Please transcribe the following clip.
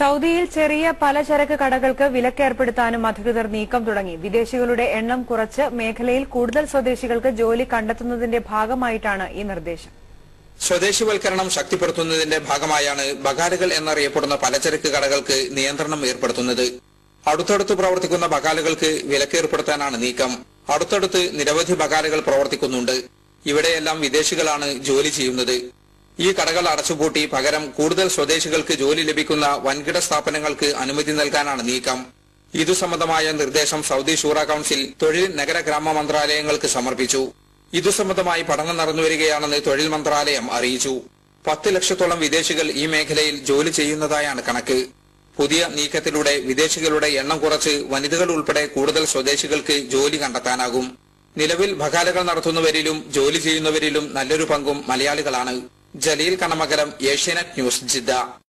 സൗദിയിൽ ചെറിയ പലചരക്ക് കടകൾക്ക് വിലക്കേർപ്പെടുത്താനും അധികൃതർ നീക്കം തുടങ്ങി. വിദേശികളുടെ എണ്ണം കുറച്ച് മേഖലയിൽ കൂടുതൽ സ്വദേശികൾക്ക് ജോലി കണ്ടെത്തുന്നതിന്റെ ഭാഗമായിട്ടാണ് ഈ നിർദ്ദേശം. സ്വദേശിവൽക്കരണം ശക്തിപ്പെടുത്തുന്നതിന്റെ ഭാഗമായാണ് ബകാലുകൾ എന്നറിയപ്പെടുന്ന പലചരക്ക് കടകൾക്ക് നിയന്ത്രണം ഏർപ്പെടുത്തുന്നത്. അടുത്തടുത്ത് പ്രവർത്തിക്കുന്ന ബകാലുകൾക്ക് വിലക്കേർപ്പെടുത്താനാണ് നീക്കം. അടുത്തടുത്ത് നിരവധി ബകാലുകൾ പ്രവർത്തിക്കുന്നുണ്ട്. ഇവിടെയെല്ലാം വിദേശികളാണ് ജോലി ചെയ്യുന്നത്. ഈ കടകൾ അടച്ചുപൂട്ടി പകരം കൂടുതൽ സ്വദേശികൾക്ക് ജോലി ലഭിക്കുന്ന വൻകിട സ്ഥാപനങ്ങൾക്ക് അനുമതി നൽകാനാണ് നീക്കം. ഇതു സംബന്ധമായ നിർദ്ദേശം സൗദി ഷൂറ കൌൺസിൽ തൊഴിൽ നഗര ഗ്രാമ മന്ത്രാലയങ്ങൾക്ക് സമർപ്പിച്ചു. ഇതു സംബന്ധമായി പഠനം നടന്നുവരികയാണെന്ന് തൊഴിൽ മന്ത്രാലയം അറിയിച്ചു. 10 ലക്ഷത്തോളം വിദേശികൾ ഈ മേഖലയിൽ ജോലി ചെയ്യുന്നതായാണ് കണക്ക്. പുതിയ നീക്കത്തിലൂടെ വിദേശികളുടെ എണ്ണം കുറച്ച് വനിതകൾ ഉൾപ്പെടെ കൂടുതൽ സ്വദേശികൾക്ക് ജോലി കണ്ടെത്താനാകും. നിലവിൽ ബകാലകൾ നടത്തുന്നവരിലും ജോലി ചെയ്യുന്നവരിലും നല്ലൊരു പങ്കും മലയാളികളാണ്. Jaleel Kanamakalam, Asianet news, Jeddah.